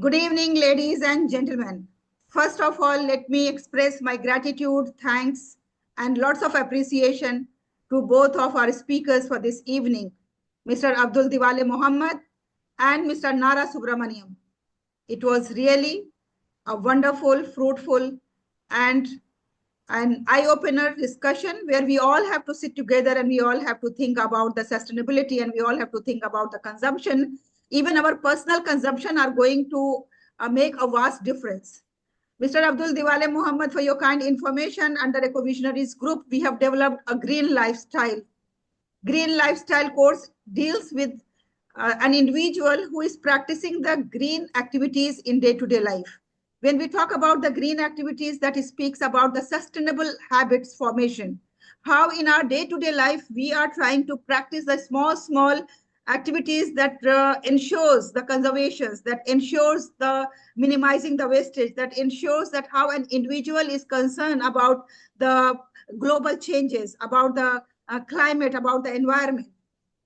Good evening, ladies and gentlemen. First of all, let me express my gratitude, thanks, and lots of appreciation to both of our speakers for this evening, Mr. Abdul Diwale Muhammad and Mr. Nara Subramaniam. It was really a wonderful, fruitful, and an eye-opener discussion where we all have to sit together and we all have to think about the sustainability and we all have to think about the consumption. Even our personal consumption are going to make a vast difference. Mr. Abdul Diwale Muhammad, for your kind information, under Eco Visionaries Group, we have developed a green lifestyle. Green lifestyle course deals with an individual who is practicing the green activities in day-to-day life. When we talk about the green activities, that speaks about the sustainable habits formation. How in our day-to-day life, we are trying to practice the small activities that ensures the conservations, that ensures the minimizing the wastage, that ensures that how an individual is concerned about the global changes, about the climate, about the environment.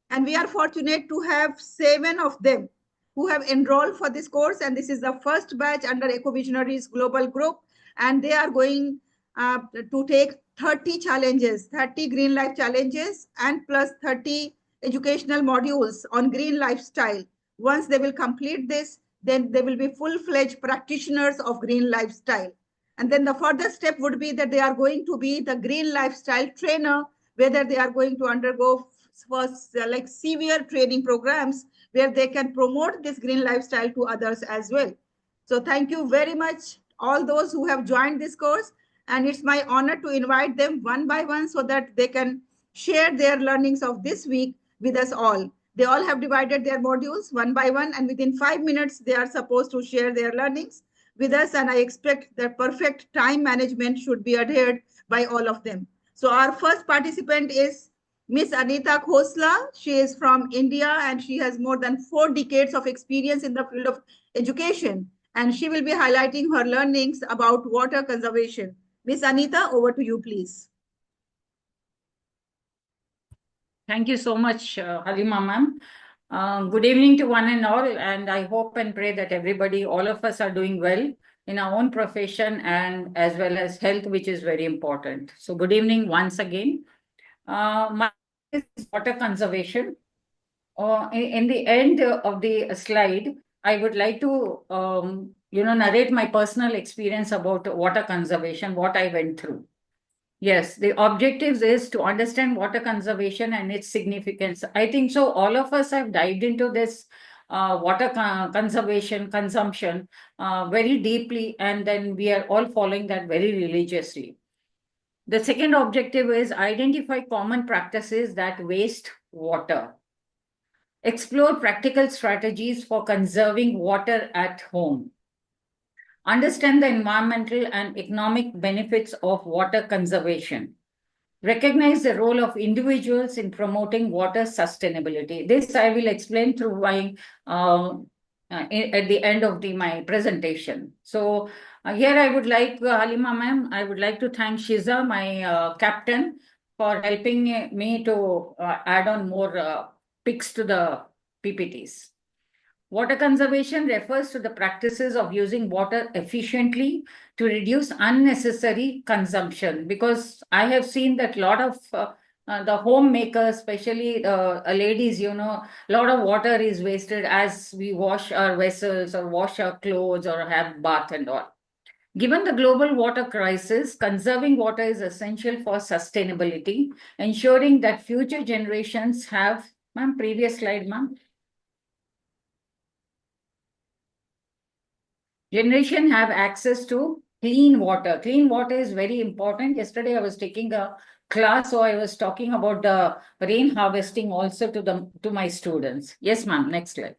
And we are fortunate to have 7 of them who have enrolled for this course. And this is the first batch under Eco Visionaries Global Group. And they are going to take 30 challenges, 30 green life challenges, and plus 30 educational modules on green lifestyle. Once they will complete this, then they will be full-fledged practitioners of green lifestyle. And then the further step would be that they are going to be the green lifestyle trainer, whether they are going to undergo first like severe training programs where they can promote this green lifestyle to others as well. So thank you very much, all those who have joined this course. And it's my honor to invite them one by one so that they can share their learnings of this week with us all. They all have divided their modules one by one, and within 5 minutes, they are supposed to share their learnings with us. And I expect that perfect time management should be adhered by all of them. So our first participant is Miss Anita Khosla. She is from India and she has more than 4 decades of experience in the field of education. And she will be highlighting her learnings about water conservation. Miss Anita, over to you, please. Thank you so much, Halima ma'am. Good evening to one and all, and I hope and pray that everybody, all of us are doing well in our own profession and as well as health, which is very important. So good evening once again. My is water conservation. In the end of the slide, I would like to narrate my personal experience about water conservation, what I went through. Yes, the objectives is to understand water conservation and its significance. I think so. All of us have dived into this water conservation, consumption very deeply, and then we are all following that very religiously. The second objective is identify common practices that waste water. Explore practical strategies for conserving water at home. Understand the environmental and economic benefits of water conservation. Recognize the role of individuals in promoting water sustainability. This I will explain through my at the end of my presentation. So here I would like, Halima ma'am, I would like to thank Shiza, my captain, for helping me to add on more pics to the PPTs. Water conservation refers to the practices of using water efficiently to reduce unnecessary consumption, because I have seen that a lot of the homemakers, especially ladies, a lot of water is wasted as we wash our vessels or wash our clothes or have bath and all. Given the global water crisis, conserving water is essential for sustainability, ensuring that future generations have, ma'am, previous slide, ma'am. Generation have access to clean water. Clean water is very important. Yesterday I was taking a class, so I was talking about the rain harvesting also to my students. Yes, ma'am. Next slide.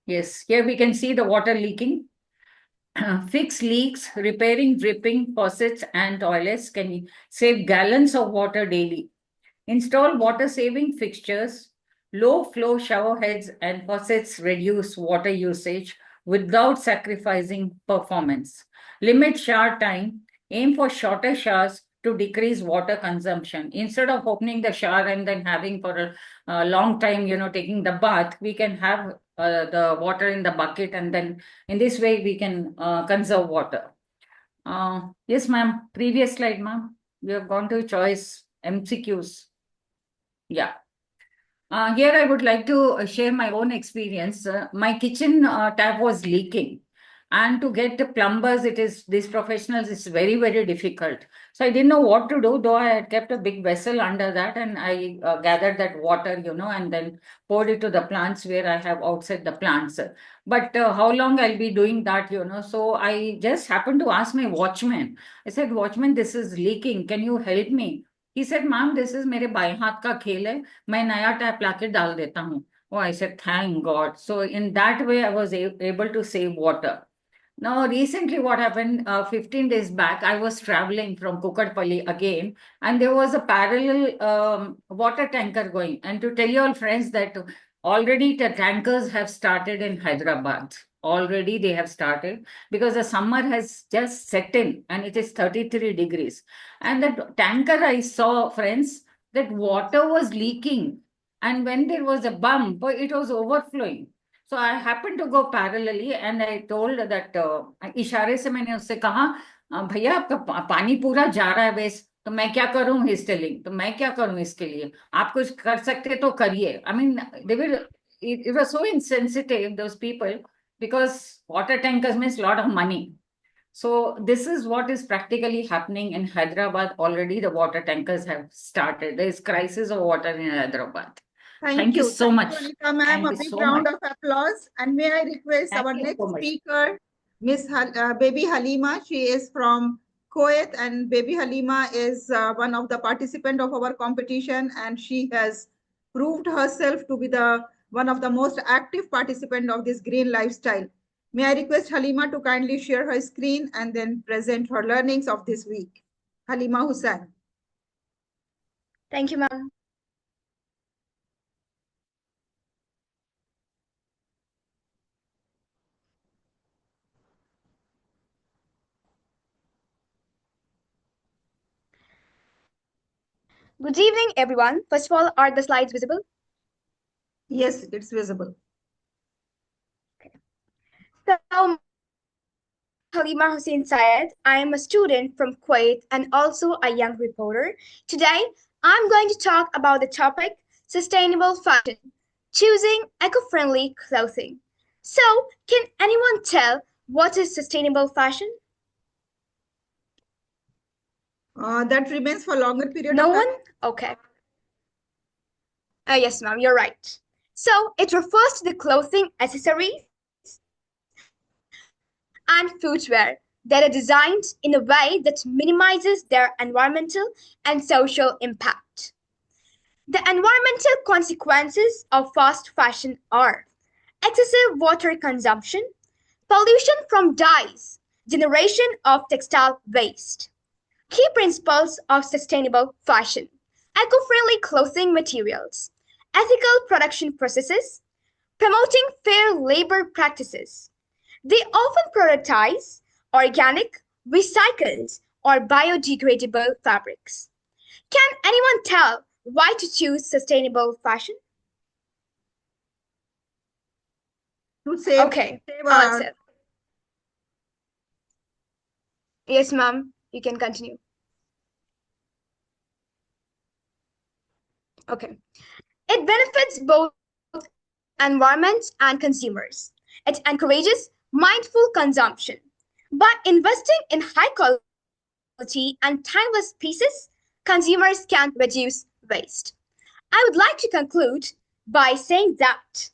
Yes, here we can see the water leaking. Fix leaks, repairing dripping faucets and toilets can save gallons of water daily. Install water-saving fixtures. Low flow shower heads and faucets reduce water usage without sacrificing performance. Limit shower time. Aim for shorter showers to decrease water consumption. Instead of opening the shower and then having for a long time, taking the bath, we can have the water in the bucket, and then in this way we can conserve water. Yes, ma'am. Previous slide, ma'am. We have gone to choice MCQs. Yeah. Here I would like to share my own experience. My kitchen tap was leaking, and to get the plumbers, these professionals is very, very difficult. So I didn't know what to do, though I had kept a big vessel under that, and I gathered that water, and then poured it to the plants where I have outside the plants. But how long I'll be doing that, So I just happened to ask my watchman. I said, "Watchman, this is leaking. Can you help me?" He said, "Ma'am, this is मेरे बाएं हाथ का खेल है, मैं नया tap लाके डाल देता हूँ." Oh, I said, "Thank God." So in that way, I was able to save water. Now, recently, what happened, 15 days back, I was traveling from Kukatpalli again, and there was a parallel water tanker going. And to tell you all, friends, that already the tankers have started in Hyderabad. Already they have started because the summer has just set in and it is 33 degrees. And that tanker I saw, friends, that water was leaking. And when there was a bump, it was overflowing. So I happened to go parallelly and I told that इशारे से मैंने उससे कहा, भैया आपका पानी पूरा जा रहा है वेस्ट, तो मैं क्या करूं?" He's telling, तो मैं क्या करूं इसके लिए? आप कुछ कर सकते तो करिए. I mean, it was so insensitive, those people, because water tankers means a lot of money. So this is what is practically happening in Hyderabad. Already the water tankers have started. There is crisis of water in Hyderabad. Thank you so much. Anita ma'am, a big round of applause. And may I request our next speaker, Miss Baby Halima. She is from Kuwait, and Baby Halima is one of the participants of our competition, and she has proved herself to be one of the most active participant of this green lifestyle. May I request Halima to kindly share her screen and then present her learnings of this week. Halima Hussain. Thank you, ma'am. Good evening, everyone. First of all, are the slides visible? Yes, it's visible. Okay. So, my name is Halima Hussein Syed. I am a student from Kuwait and also a young reporter. Today, I'm going to talk about the topic sustainable fashion, choosing eco-friendly clothing. So, can anyone tell what is sustainable fashion? That remains for longer period No of time. one? Okay. Yes, ma'am, you're right. So it refers to the clothing, accessories, and footwear that are designed in a way that minimizes their environmental and social impact. The environmental consequences of fast fashion are excessive water consumption, pollution from dyes, generation of textile waste. Key principles of sustainable fashion: eco-friendly clothing materials, ethical production processes, promoting fair labor practices. They often prioritize organic, recycled, or biodegradable fabrics. Can anyone tell why to choose sustainable fashion? To save, Okay, answer. Yes, ma'am, you can continue. Okay. It benefits both environment and consumers. It encourages mindful consumption. By investing in high quality and timeless pieces, consumers can reduce waste. I would like to conclude by saying that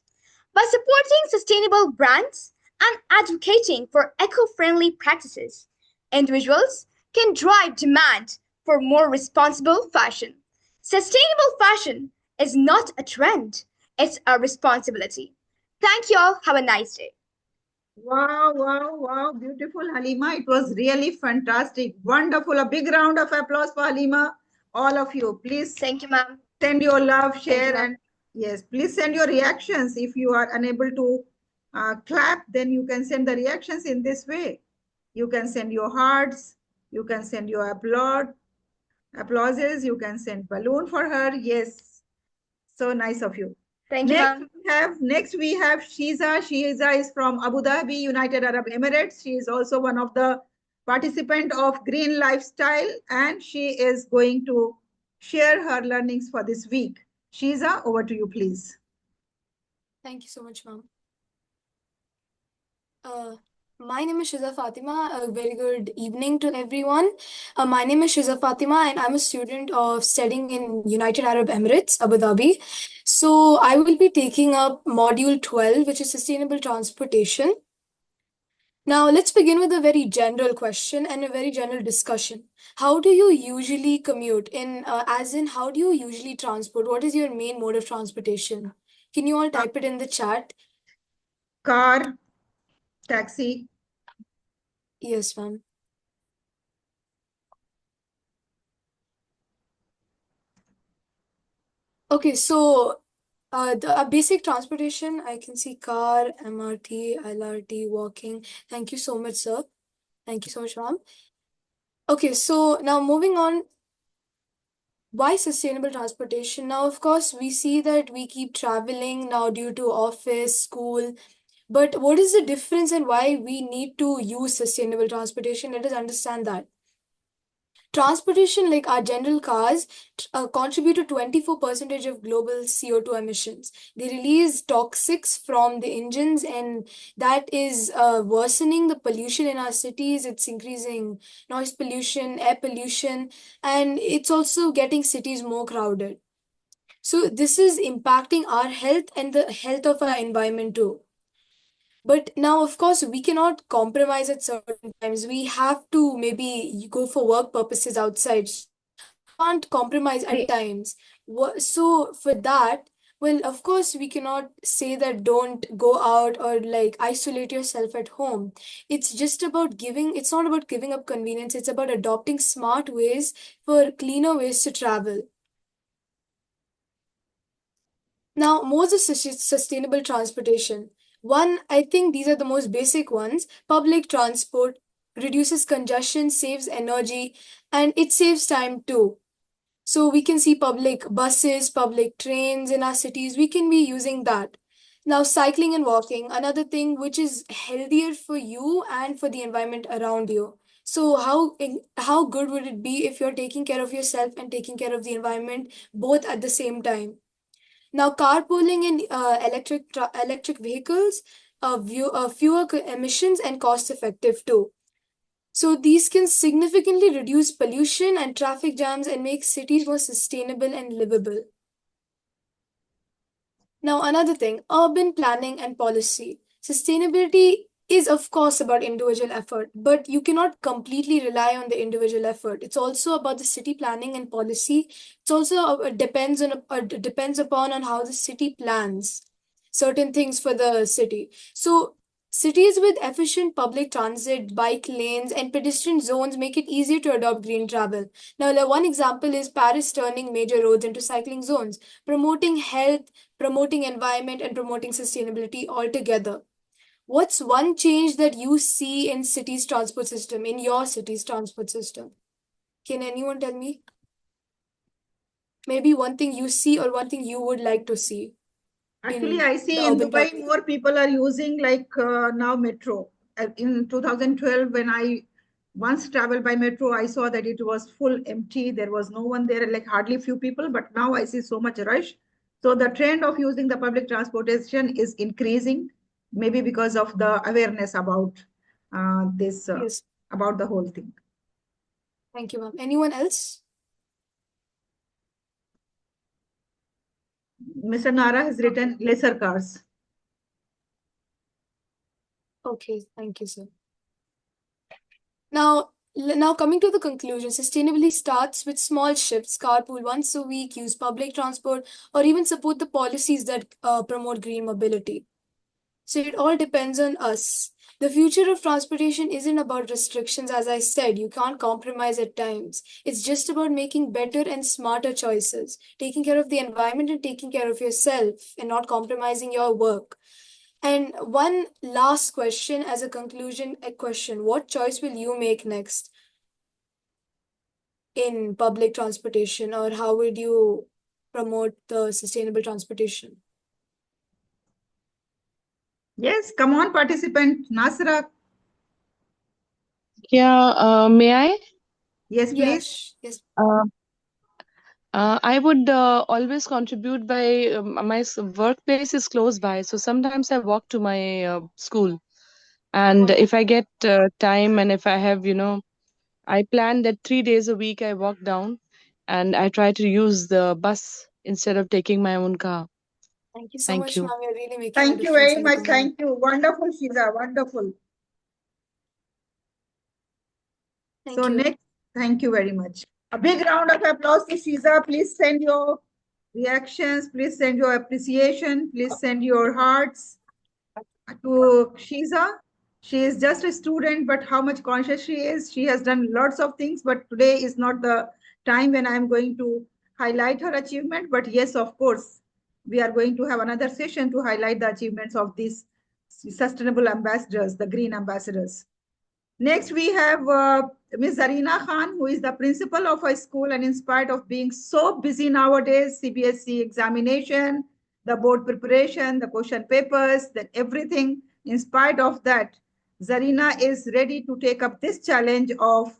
by supporting sustainable brands and advocating for eco-friendly practices, individuals can drive demand for more responsible fashion. Sustainable fashion is not a trend, it's a responsibility. Thank you all. Have a nice day. Wow, wow, wow. Beautiful, Halima. It was really fantastic. Wonderful. A big round of applause for Halima. All of you. Please. Thank you, ma'am. Send your love, share, you, and yes, please send your reactions. If you are unable to clap, then you can send the reactions in this way. You can send your hearts. You can send your applaud. Applauses. You can send balloon for her. Yes. So nice of you. Thank you, ma'am. Next we have Shiza. Shiza is from Abu Dhabi, United Arab Emirates. She is also one of the participant of Green Lifestyle, and she is going to share her learnings for this week. Shiza, over to you, please. Thank you so much, ma'am. My name is Shiza Fatima. A very good evening to everyone. My name is Shiza Fatima, and I'm a student of studying in United Arab Emirates, Abu Dhabi. So I will be taking up Module 12, which is Sustainable Transportation. Now, let's begin with a very general question and a very general discussion. How do you usually commute? As in, how do you usually transport? What is your main mode of transportation? Can you all type it in the chat? Car, taxi. Yes, ma'am. Okay, so the basic transportation, I can see car, MRT, LRT, walking. Thank you so much, sir. Thank you so much, ma'am. Okay, so now moving on, why sustainable transportation? Now, of course, we see that we keep traveling now due to office, school, but what is the difference and why we need to use sustainable transportation? Let us understand that. Transportation, like our general cars, contribute to 24% of global CO2 emissions. They release toxics from the engines, and that is worsening the pollution in our cities. It's increasing noise pollution, air pollution, and it's also getting cities more crowded. So, this is impacting our health and the health of our environment too. But now, of course, we cannot compromise at certain times. We have to maybe go for work purposes outside. We can't compromise at times. So for that, well, of course, we cannot say that don't go out or like isolate yourself at home. It's just about giving, it's not about giving up convenience. It's about adopting smart ways for cleaner ways to travel. Now, modes of sustainable transportation. One, I think these are the most basic ones. Public transport reduces congestion, saves energy, and it saves time too. So we can see public buses, public trains in our cities. We can be using that. Now, cycling and walking, another thing which is healthier for you and for the environment around you. So how good would it be if you're taking care of yourself and taking care of the environment both at the same time? Now, carpooling in electric vehicles, fewer emissions and cost effective too. So these can significantly reduce pollution and traffic jams and make cities more sustainable and livable. Now, another thing, urban planning and policy. Sustainability is, of course, about individual effort, but you cannot completely rely on the individual effort. It's also about the city planning and policy. It's also depends upon on how the city plans certain things for the city. So cities with efficient public transit, bike lanes, and pedestrian zones make it easier to adopt green travel. Now, one example is Paris turning major roads into cycling zones, promoting health, promoting environment, and promoting sustainability altogether. What's one change that you see in city's transport system, in your city's transport system? Can anyone tell me? Maybe one thing you see or one thing you would like to see. Actually, I see in Dubai more people are using like now metro. In 2012, when I once traveled by metro, I saw that it was full empty. There was no one there, like hardly few people. But now I see so much rush. So the trend of using the public transportation is increasing, maybe because of the awareness about this, Yes. about the whole thing. Thank you, ma'am. Anyone else? Mr. Nara has written lesser cars. Okay, thank you, sir. Now coming to the conclusion, sustainability starts with small shifts, carpool once a week, use public transport, or even support the policies that promote green mobility. So it all depends on us. The future of transportation isn't about restrictions, as I said, you can't compromise at times. It's just about making better and smarter choices, taking care of the environment and taking care of yourself, and not compromising your work. And one last question as a conclusion, a question. What choice will you make next? in public transportation, or how would you promote the sustainable transportation? Yes, come on, participant. Nasra. Yeah, may I? Yes, please. Yes. Uh, I would always contribute by my workplace is close by, so sometimes I walk to my school. And if I get time and if I have, I plan that 3 days a week I walk down and I try to use the bus instead of taking my own car. Thank you so Thank much, you. ma'am. You're really making a Thank you difference very in the much. community. Thank you. Wonderful, Shiza. Wonderful. Thank So you. next, thank you very much. A big round of applause to Shiza. Please send your reactions. Please send your appreciation. Please send your hearts to Shiza. She is just a student, but how much conscious she is. She has done lots of things, but today is not the time when I'm going to highlight her achievement. But yes, of course, we are going to have another session to highlight the achievements of these sustainable ambassadors, the green ambassadors. Next, we have Ms. Zarina Khan, who is the principal of a school, and in spite of being so busy nowadays, CBSE examination, the board preparation, the question papers, that everything, in spite of that, Zarina is ready to take up this challenge of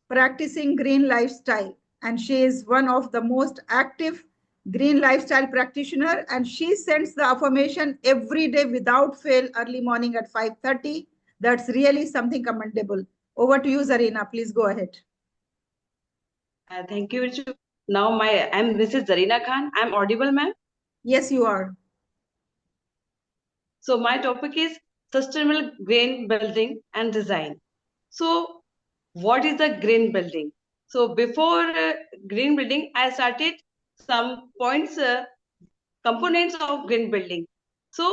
practicing green lifestyle. And she is one of the most active green lifestyle practitioner, and she sends the affirmation every day without fail early morning at 5:30. That's really something commendable. Over to you, Zarina. Please go ahead. Thank you, Richu. Now I'm Mrs. Zarina Khan. I'm audible, ma'am. Yes, you are. So my topic is sustainable green building and design. So what is the green building? So before green building, I started some points, components of green building. So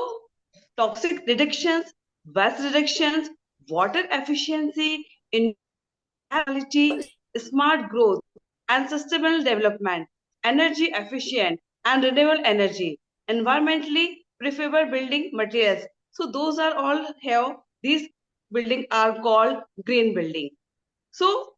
toxic reductions, waste reductions, water efficiency, indoor air quality, smart growth, and sustainable development, energy efficient and renewable energy, environmentally preferable building materials. So those are all here. These buildings are called green building. So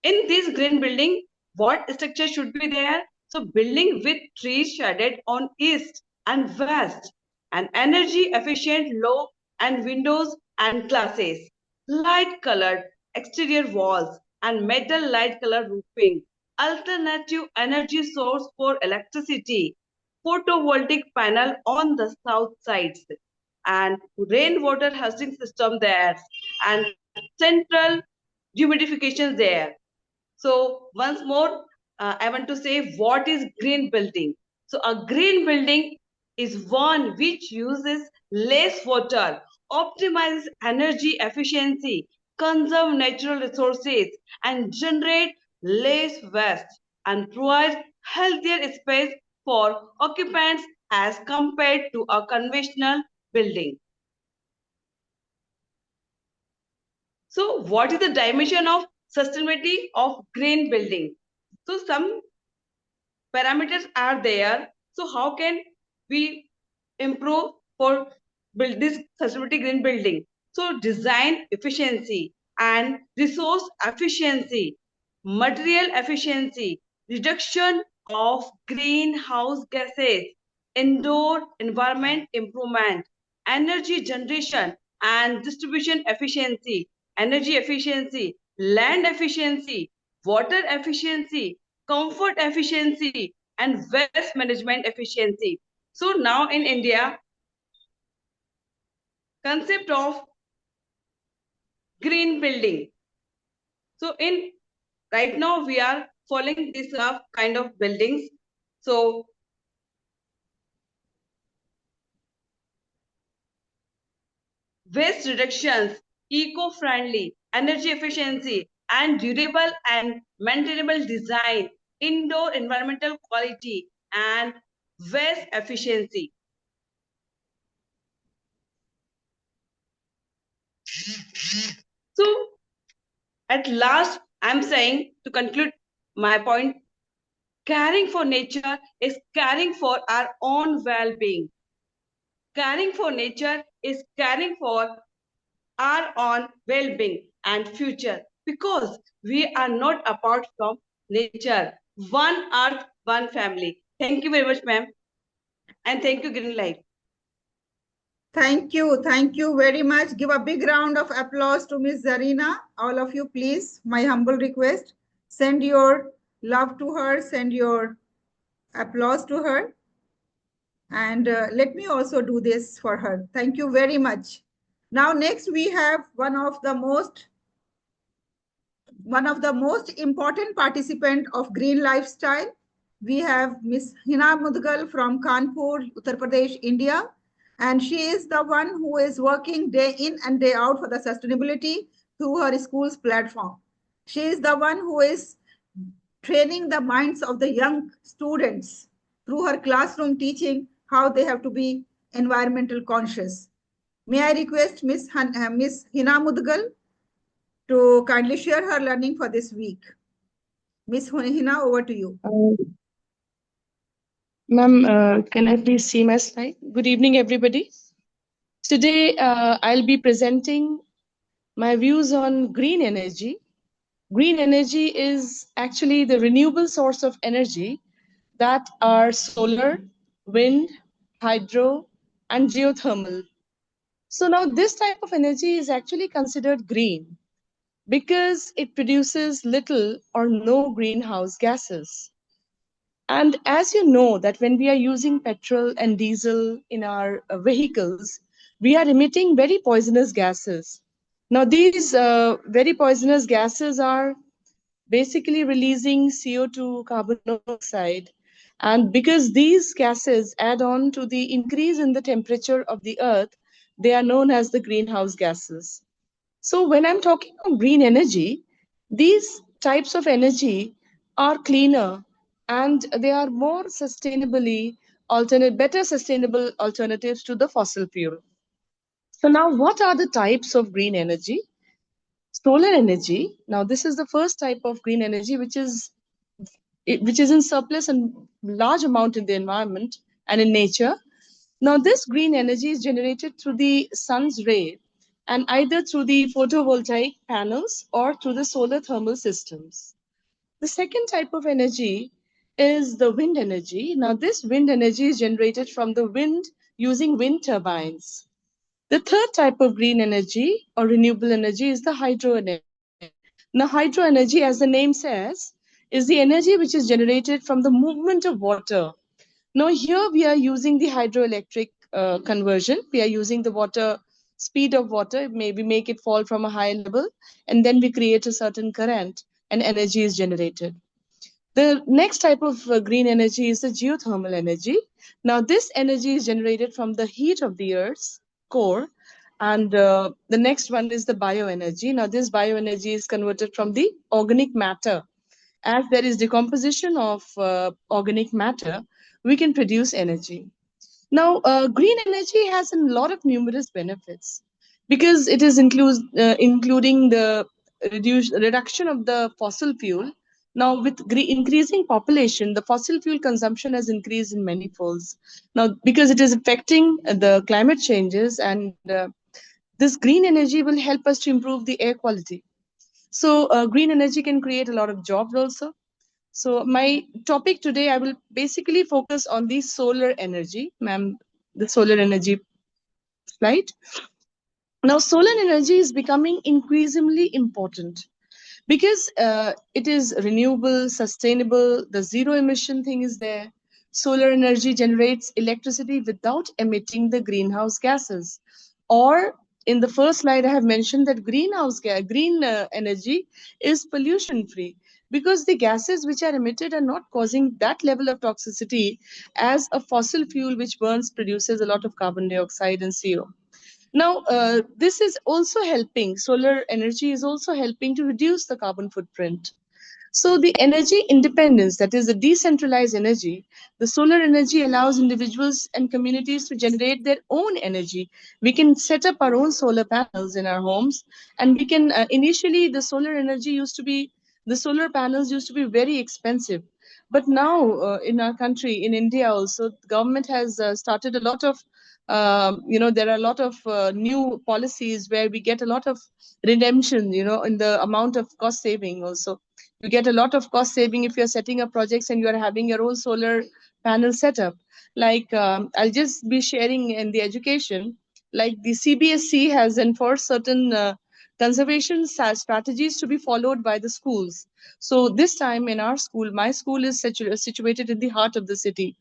in this green building, what structure should be there? So building with trees shaded on east and west, and energy efficient low and windows and classes, light colored exterior walls and metal light colored roofing, alternative energy source for electricity, photovoltaic panel on the south sides, and rainwater harvesting system there, and central humidification there. So once more, I want to say what is green building. So a green building is one which uses less water, optimizes energy efficiency, conserve natural resources, and generate less waste, and provides healthier space for occupants as compared to a conventional building. So what is the dimension of sustainability of green building? So some parameters are there. So how can we improve for build this sustainability green building? So design efficiency and resource efficiency, material efficiency, reduction of greenhouse gases, indoor environment improvement, energy generation and distribution efficiency, energy efficiency, land efficiency, water efficiency, comfort efficiency, and waste management efficiency. So now in India, concept of green building. So in right now we are following this kind of buildings. So waste reductions, eco-friendly, energy efficiency, and durable and maintainable design, indoor environmental quality, and waste efficiency. So at last, I'm saying to conclude my point, caring for nature is caring for our own well-being. Caring for nature is caring for our own well-being and future. because we are not apart from nature. One earth, one family. Thank you very much, ma'am. And thank you, Green Life. Thank you. Thank you very much. Give a big round of applause to Miss Zarina. All of you, please, my humble request, send your love to her, send your applause to her. And let me also do this for her. Thank you very much. Now, next we have one of the most important participant of Green Lifestyle. We have Miss Hina Mudgal from Kanpur, Uttar Pradesh, India. And she is the one who is working day in and day out for the sustainability through her school's platform. She is the one who is training the minds of the young students through her classroom teaching how they have to be environmental conscious. May I request Miss Hina Mudgal to kindly share her learning for this week. Miss Hina, over to you. Ma'am, can I please see my slide? Good evening, everybody. Today, I'll be presenting my views on green energy. Green energy is actually the renewable source of energy that are solar, wind, hydro, and geothermal. So now this type of energy is actually considered green because it produces little or no greenhouse gases. And as you know that when we are using petrol and diesel in our vehicles, we are emitting very poisonous gases. Now these very poisonous gases are basically releasing CO2, carbon monoxide. And because these gases add on to the increase in the temperature of the earth, they are known as the greenhouse gases. So when I'm talking of green energy, these types of energy are cleaner and they are more better sustainable alternatives to the fossil fuel. So now what are the types of green energy? Solar energy. Now this is the first type of green energy which is in surplus and large amount in the environment and in nature. Now this green energy is generated through the sun's ray and either through the photovoltaic panels or through the solar thermal systems. The second type of energy is the wind energy. Now this wind energy is generated from the wind using wind turbines. The third type of green energy or renewable energy is the hydro energy. Now, hydro energy, as the name says, is the energy which is generated from the movement of water. Now, here we are using the hydroelectric conversion. We are using the water, speed of water, maybe make it fall from a high level, and then we create a certain current and energy is generated. The next type of green energy is the geothermal energy. Now, this energy is generated from the heat of the Earth's core. And the next one is the bioenergy. Now, this bioenergy is converted from the organic matter. As there is decomposition of organic matter, we can produce energy. Now, green energy has a lot of numerous benefits because it is including the reduction of the fossil fuel. Now, with increasing population, the fossil fuel consumption has increased in many folds. Now, because it is affecting the climate changes, and this green energy will help us to improve the air quality. So, green energy can create a lot of jobs also. So, my topic today, I will basically focus on the solar energy, ma'am, the solar energy slide. Now, solar energy is becoming increasingly important because it is renewable, sustainable, the zero emission thing is there. Solar energy generates electricity without emitting the greenhouse gases. Or in the first slide, I have mentioned that green energy is pollution free because the gases which are emitted are not causing that level of toxicity as a fossil fuel which produces a lot of carbon dioxide and CO. Now, this is also helping, solar energy is also helping to reduce the carbon footprint. So the energy independence, that is the decentralized energy, the solar energy allows individuals and communities to generate their own energy. We can set up our own solar panels in our homes, and we can, initially the solar panels used to be very expensive. But now in our country, in India also, the government has started a lot of there are a lot of new policies where we get a lot of redemption, in the amount of cost saving also. You get a lot of cost saving if you're setting up projects and you are having your own solar panel setup. Like, I'll just be sharing in the education, like the CBSC has enforced certain conservation strategies to be followed by the schools. So this time in our school, my school is situated in the heart of the city.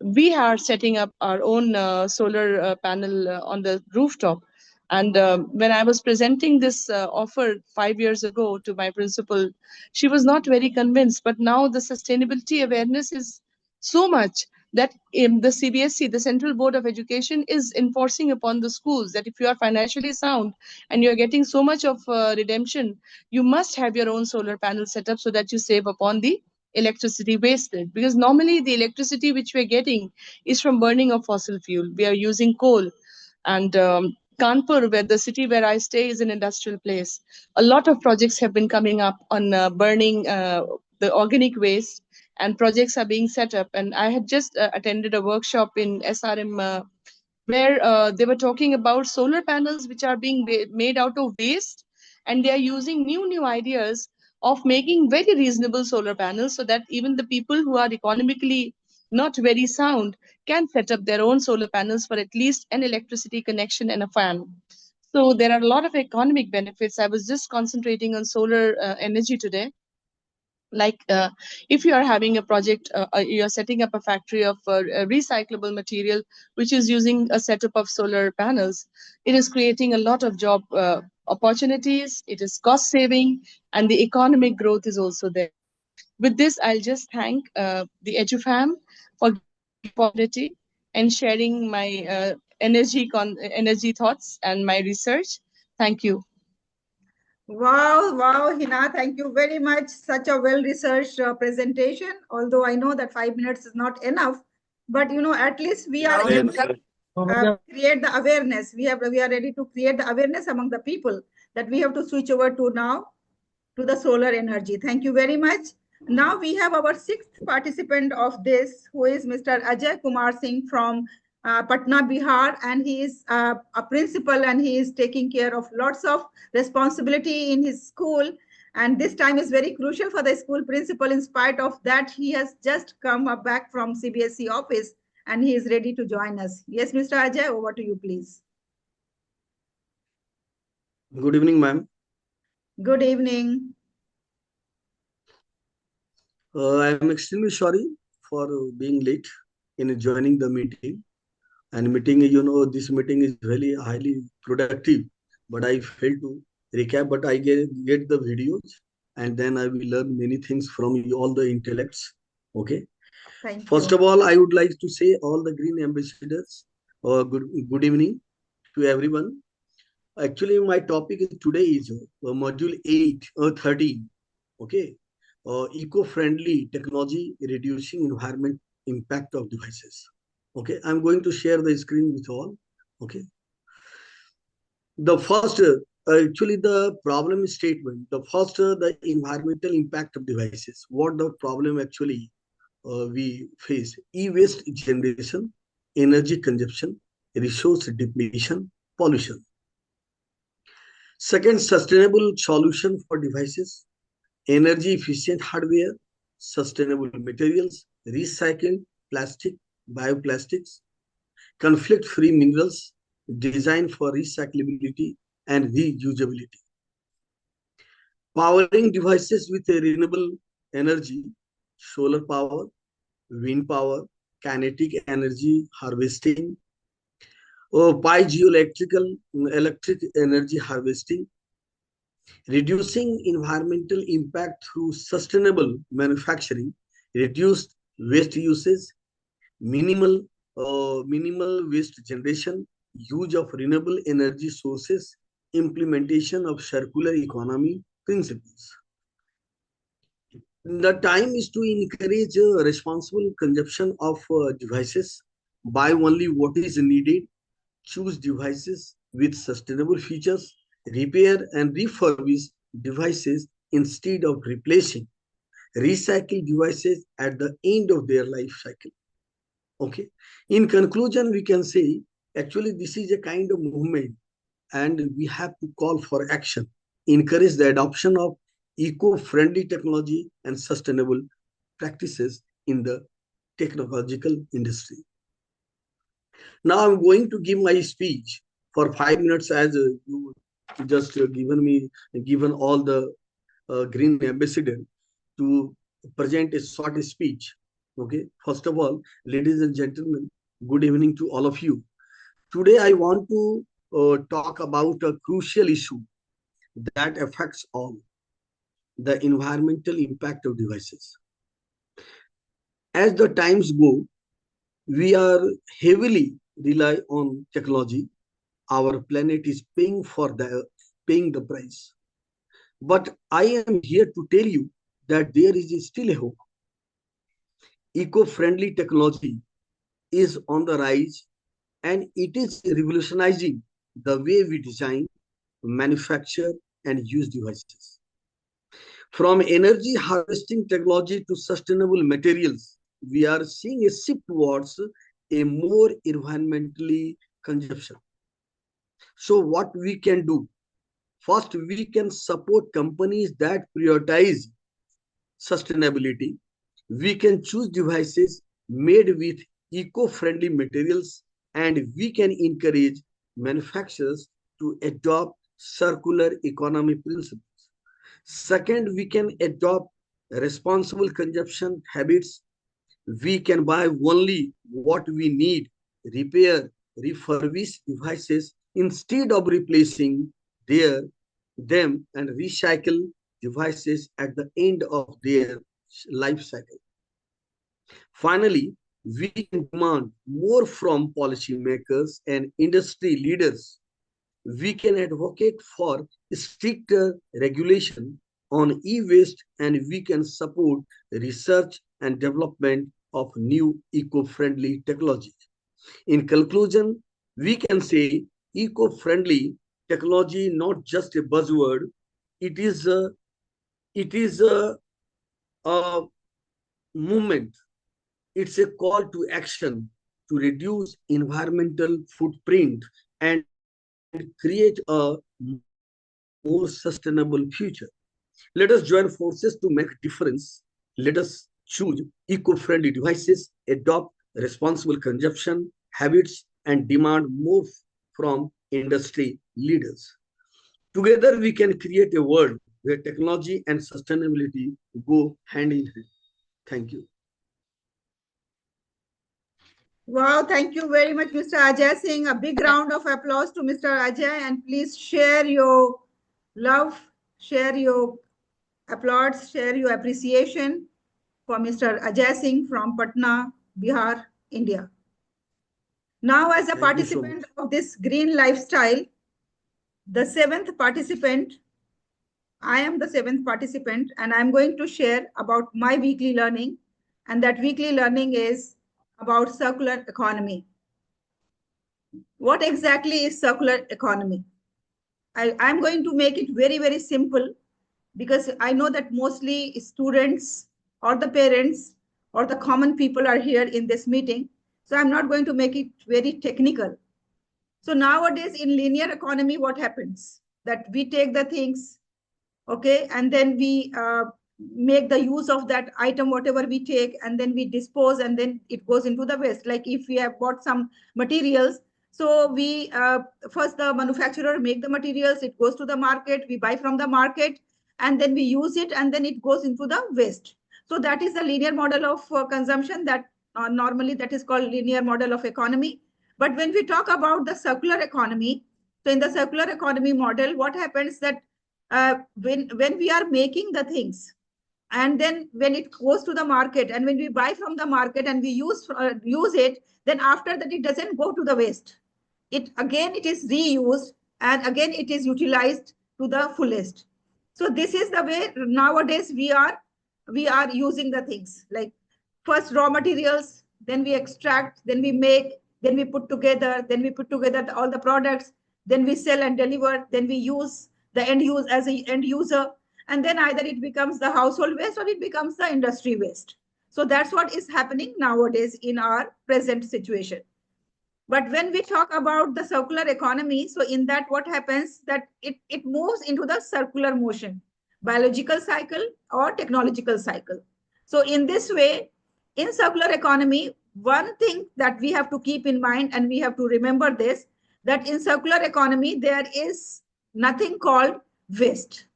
We are setting up our own solar panel on the rooftop. And when I was presenting this offer 5 years ago to my principal, she was not very convinced. But now the sustainability awareness is so much that the CBSC, the Central Board of Education, is enforcing upon the schools that if you are financially sound and you're getting so much of redemption, you must have your own solar panel set up so that you save upon the electricity wasted. Because normally the electricity which we're getting is from burning of fossil fuel. We are using coal. And Kanpur, where the city where I stay is an industrial place, a lot of projects have been coming up on burning the organic waste, and projects are being set up. And I had just attended a workshop in SRM where they were talking about solar panels which are being made out of waste, and they are using new ideas of making very reasonable solar panels so that even the people who are economically not very sound can set up their own solar panels for at least an electricity connection and a fan. So there are a lot of economic benefits. I was just concentrating on solar energy today. Like if you are having a project, you're setting up a factory of recyclable material which is using a setup of solar panels, it is creating a lot of job opportunities, it is cost saving, and the economic growth is also there. With this, I'll just thank the EduFam for giving me the opportunity and sharing my energy thoughts and my research. Thank you. Wow, Hina, thank you very much. Such a well-researched presentation. Although I know that 5 minutes is not enough, but at least we are able to create the awareness. We are ready to create the awareness among the people that we have to switch over to now to the solar energy. Thank you very much. Now we have our sixth participant of this, who is Mr. Ajay Kumar Singh from Patna, Bihar, and he is a principal, and he is taking care of lots of responsibility in his school. And this time is very crucial for the school principal. In spite of that, he has just come back from CBSE office, and he is ready to join us. Yes, Mr. Ajay, over to you, please. Good evening, ma'am. Good evening. I am extremely sorry for being late in joining the meeting. And meeting, this meeting is really highly productive, but I failed to recap. But I get the videos, and then I will learn many things from you, all the intellects. Okay. First of all, I would like to say all the green ambassadors, good evening to everyone. Actually, my topic today is module 13. Okay. Eco-friendly technology reducing environment impact of devices. Okay, I'm going to share the screen with all. Okay. The first, actually the problem statement, the first, the environmental impact of devices. What the problem actually we face? E-waste generation, energy consumption, resource depletion, pollution. Second, sustainable solution for devices, energy efficient hardware, sustainable materials, recycled plastic, bioplastics, conflict-free minerals, designed for recyclability and reusability. Powering devices with a renewable energy, solar power, wind power, kinetic energy harvesting, electric energy harvesting, reducing environmental impact through sustainable manufacturing, reduced waste usage, minimal waste generation, use of renewable energy sources, implementation of circular economy principles. The time is to encourage responsible consumption of devices, buy only what is needed, choose devices with sustainable features, repair and refurbish devices instead of replacing, recycle devices at the end of their life cycle. Okay. In conclusion, we can say Actually, this is a kind of movement, and we have to call for action, encourage the adoption of eco-friendly technology and sustainable practices in the technological industry. Now I'm going to give my speech for 5 minutes, as you just given all the green ambassador to present a short speech. Okay, first of all, ladies and gentlemen, good evening to all of you. Today I want to talk about a crucial issue that affects all: the environmental impact of devices. As the times go, we are heavily rely on technology. Our planet is paying the price. But I am here to tell you that there is still a hope. Eco-friendly technology is on the rise, and it is revolutionizing the way we design, manufacture, and use devices. From energy harvesting technology to sustainable materials, we are seeing a shift towards a more environmentally consumption. So what we can do? First, we can support companies that prioritize sustainability. We can choose devices made with eco-friendly materials, and we can encourage manufacturers to adopt circular economy principles. Second, we can adopt responsible consumption habits. We can buy only what we need, repair, refurbish devices instead of replacing their, them, and recycle devices at the end of their life cycle. Finally, we can demand more from policymakers and industry leaders. We can advocate for stricter regulation on e-waste, and we can support research and development of new eco-friendly technologies. In conclusion, we can say eco-friendly technology not just a buzzword, it is a movement. It's a call to action to reduce environmental footprint and create a more sustainable future. Let us join forces to make a difference. Let us choose eco-friendly devices, adopt responsible consumption habits, and demand more from industry leaders. Together, we can create a world where technology and sustainability go hand in hand. Thank you. Wow, thank you very much, Mr. Ajay Singh. A big round of applause to Mr. Ajay, and please share your love, share your applause, share your appreciation for Mr. Ajay Singh from Patna, Bihar, India. Now, as a participant of this green lifestyle, the seventh participant, I am the seventh participant, and I'm going to share about my weekly learning, and that weekly learning is about circular economy. What exactly is circular economy? I'm going to make it very, very simple, because I know that mostly students or the parents or the common people are here in this meeting. So I'm not going to make it very technical. So nowadays in linear economy, what happens? That we take the things, okay, and then we make the use of that item, whatever we take, and then we dispose, and then it goes into the waste. Like if we have bought some materials, so we first the manufacturer make the materials, it goes to the market, we buy from the market, and then we use it, and then it goes into the waste. So that is the linear model of consumption, that normally that is called linear model of economy. But when we talk about the circular economy, so in the circular economy model, what happens that when we are making the things, and then when it goes to the market, and when we buy from the market and we use it, then after that it doesn't go to the waste. It is reused, and again it is utilized to the fullest. So this is the way nowadays we are using the things, like first raw materials, then we extract, then we make, then we put together, all the products, then we sell and deliver, then we use the end use as an end user, and then either it becomes the household waste or it becomes the industry waste. So that's what is happening nowadays in our present situation. But when we talk about the circular economy, so in that what happens that it moves into the circular motion, biological cycle or technological cycle. So in this way, in circular economy, one thing that we have to keep in mind and we have to remember this, that in circular economy, there is nothing called waste.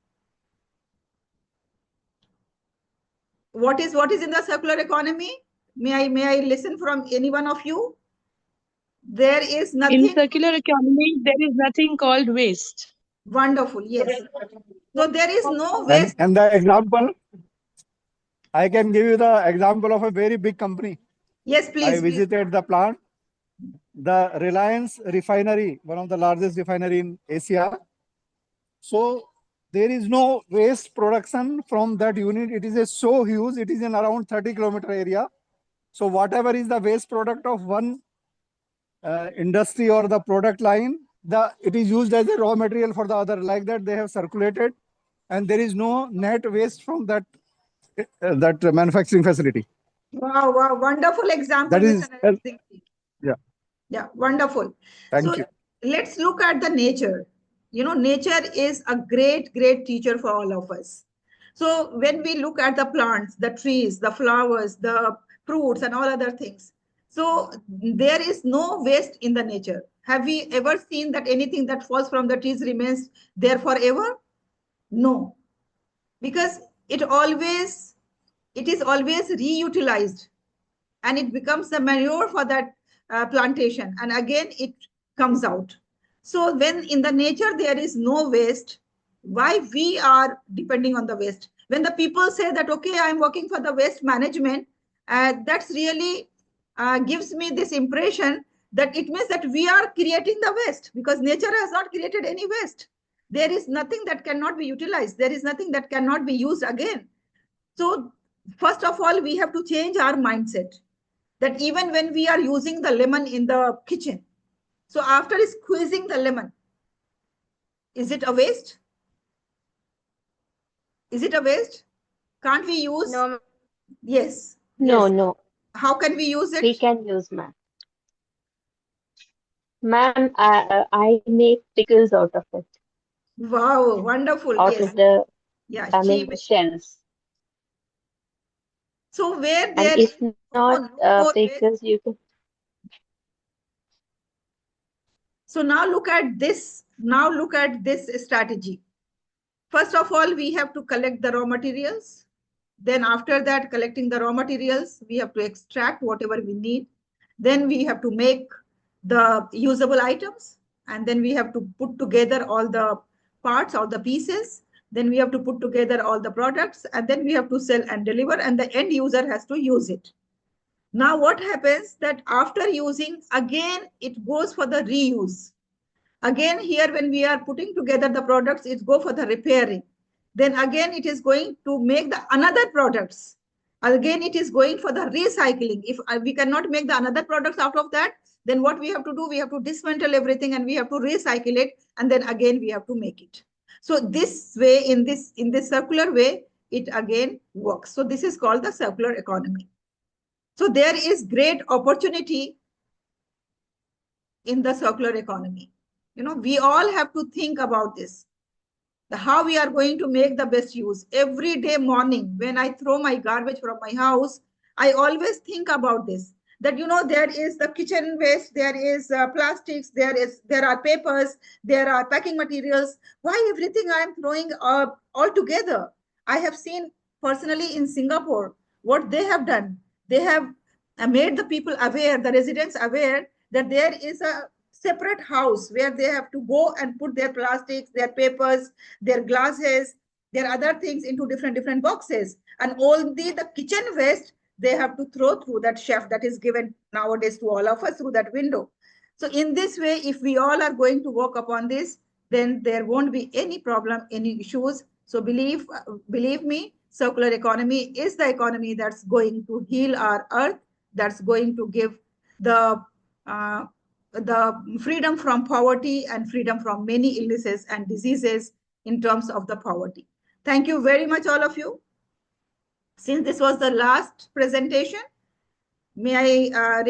What is in the circular economy? May I listen from any one of you? There is nothing. In circular economy, there is nothing called waste. Wonderful, yes. So there is no waste. And the example, I can give you the example of a very big company. Yes, please. I visited the plant, the Reliance refinery, one of the largest refinery in Asia. So there is no waste production from that unit. It is so huge. It is in around 30-kilometer area. So whatever is the waste product of one industry or the product line, it is used as a raw material for the other. Like that, they have circulated, and there is no net waste from that manufacturing facility. Wow, wonderful example. That is, yeah, wonderful. Thank you. Let's look at the nature. You know, nature is a great teacher for all of us. So when we look at the plants, the trees, the flowers, the fruits and all other things, so there is no waste in the nature. Have we ever seen that anything that falls from the trees remains there forever? No, because it is always reutilized and it becomes the manure for that plantation, and again it comes out. So when in the nature there is no waste, why we are depending on the waste? When the people say that, okay, I'm working for the waste management, that's really gives me this impression that it means that we are creating the waste, because nature has not created any waste. There is nothing that cannot be utilized. There is nothing that cannot be used again. So first of all, we have to change our mindset that even when we are using the lemon in the kitchen, so after squeezing the lemon, is it a waste? Is it a waste? Can't we use? No. Yes. No, yes. no. How can we use it? We can use, ma'am. Ma'am, I make pickles out of it. Wow, wonderful. Out yes. of the shells. So where And there if is not pickles, you can. So now look at this. Now look at this strategy. First of all, we have to collect the raw materials. Then after that, collecting the raw materials, we have to extract whatever we need. Then we have to make the usable items. And then we have to put together all the parts, all the pieces. Then we have to put together all the products. And then we have to sell and deliver. And the end user has to use it. Now what happens that after using, again, it goes for the reuse. Again, here when we are putting together the products, it go for the repairing. Then again, it is going to make the another products. Again, it is going for the recycling. If we cannot make the another products out of that, then what we have to do, we have to dismantle everything and we have to recycle it. And then again, we have to make it. So this way, in this circular way, it again works. So this is called the circular economy. So there is great opportunity in the circular economy. You know, we all have to think about this, how we are going to make the best use. Every day morning, when I throw my garbage from my house, I always think about this, that, you know, there is the kitchen waste, there is plastics, there are papers, there are packing materials. Why everything I am throwing all together? I have seen personally in Singapore, what they have done. They have made the people aware, the residents aware, that there is a separate house where they have to go and put their plastics, their papers, their glasses, their other things into different boxes. And only the kitchen waste they have to throw through that shaft that is given nowadays to all of us through that window. So in this way, if we all are going to work upon this, then there won't be any problem, any issues. So believe me, circular economy is the economy that's going to heal our earth, that's going to give the freedom from poverty and freedom from many illnesses and diseases in terms of the poverty. Thank you very much, all of you. Since this was the last presentation, may I